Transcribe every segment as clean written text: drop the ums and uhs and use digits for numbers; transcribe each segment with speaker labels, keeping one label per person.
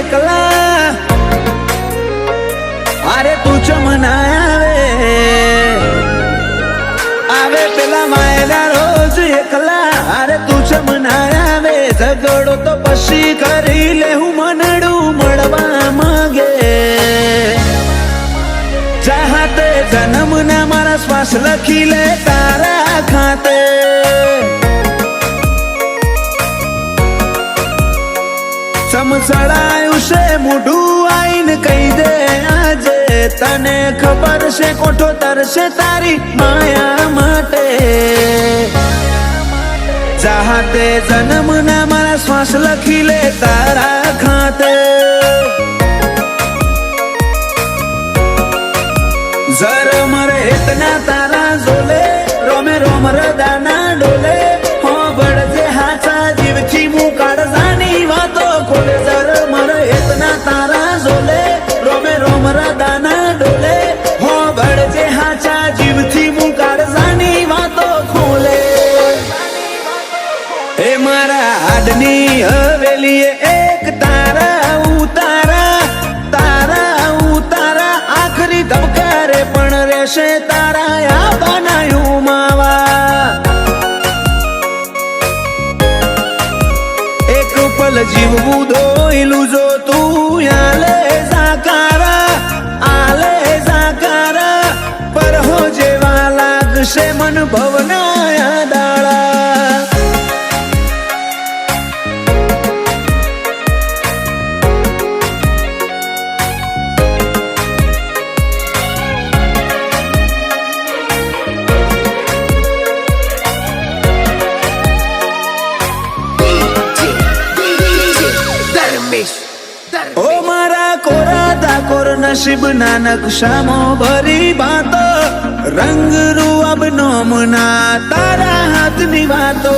Speaker 1: એકલા અરે તું ચમના આવે પેલા માયલા રોજ એકલા અરે તું ચમના આવે ઝઘડો તો પછી કરી લે હું મનડું મળવા માંગે ચાહતે જન્મના મારા શ્વાસ લખી લે તારા ખાતે સમસડાયું છે મોઢું આઈને કહી દે આજે તને ખબર છે કોઠો તરશે તારી માયા માટે ચાહતે જન્મના મારા શ્વાસ લખી લે તારા ખાતે જર મરે ઇતના તારા ઝોલે રોમે રોમ રદાના ડોલે હો બળજે હાચા જીવથી મું કાળજાની વાતો ખોલે જર મરે ઇતના તારા ઝોલે રોમે રોમ રદાના ડોલે હો બળજે હાચા જીવથી મું કાળજાની વાતો ખોલે એ મારા હાડની હવેલીએ એક તારા ઉતારા તારા ઉતારા આખરી ધબકારે પણ રહેશે તારા આ બનાયું માવા એક પલ જીવવું દોયલું જો તું આલે જાકારા પર હો જેવા લાગશે મન ભવના દાળા ઓ મારા કોરા ડાકોર નસીબના નકશામાં ભરી વાતો રંગ રૂઅબ નોમના તારા હાથની વાતો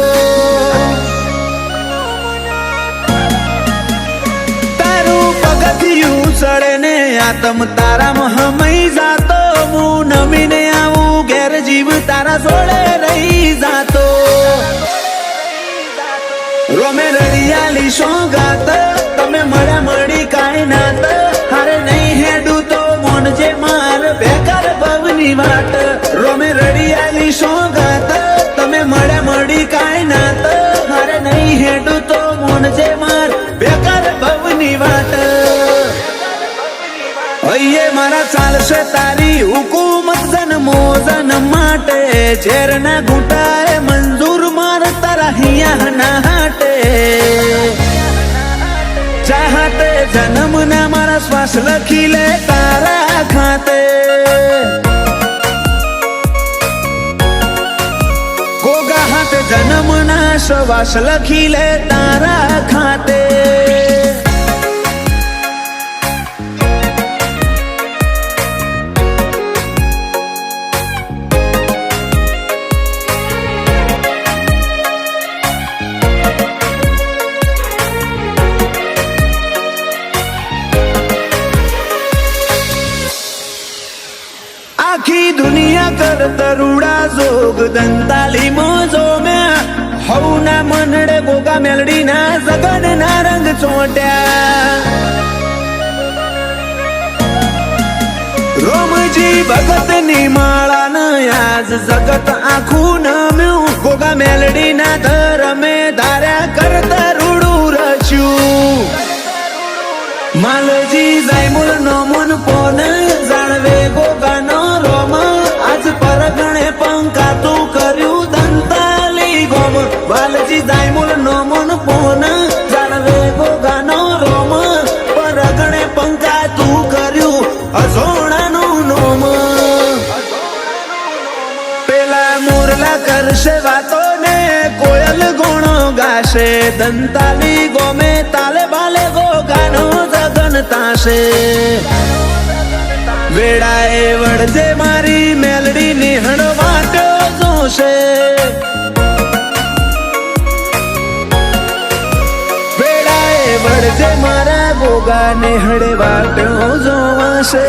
Speaker 1: તારું પગથિયું ચડે ને આતમ તારામાં હમઈ જાતો હું નમીને આવું ઘેર જીવ તારા જોડે રહી જાતો રોમે રડિયાલી સોગાત તમે મળ્યા મળી કાંઈ નાત હારે નહીં હેડું તો મોનજે માર બેકાર ભવની વાત રોમે રડિયાલી સોગાત તમે મળ્યા મળી કાંઈ નાત હારે નહીં હેડું તો મોનજે માર બેકાર ભવની વાત હૈયે મારા ચાલશે તારી હુકુમત જન્મો જન્મ માટે ઝેરના ઘૂંટાએ મંજૂર માર તારા હિયા ના હાટે ચાહતે જન્મના મારા શ્વાસ લખી લે તારા ખાતે ગોગા હાથે જન્મના શ્વાસ લખી લે તારા ખાતે આખી દુનિયા કર તરુડા જોગ દંતાલી મોજો મેં હવના મનડે ગોગા મેલડી ના જગન ના રંગ ચોટ્યા રોમજી ભગત ની માળા ન આજ જગત આખું નમ્યું ગોગા મેલડી ના ધરમે ધાર્યા કરતા રૂડું રચ્યું માલજી જાયમુલ નો મન પોન જાણવે ગોગાનો રોમ આજ પરગણે પંકાતું કર્યું દંતાલી ગોમ વાલજી જાયમુલ નો મન પોન જાણવે ગોગાનો રોમ પરગણે પંકાતું કર્યું અજોણાનું નોમ પેલા મોરલા કરશે વાતો ને કોયલ ગુણો ગાશે દંતાલી ગોમે તાલે બાલે ગોગાનો જગન તાશે વેડાએ વળજે મારી મેલડી નિહણ વાટો જોશે વેડાએ વળજે મારા ગોગા નિહળ વાટો જોવાશે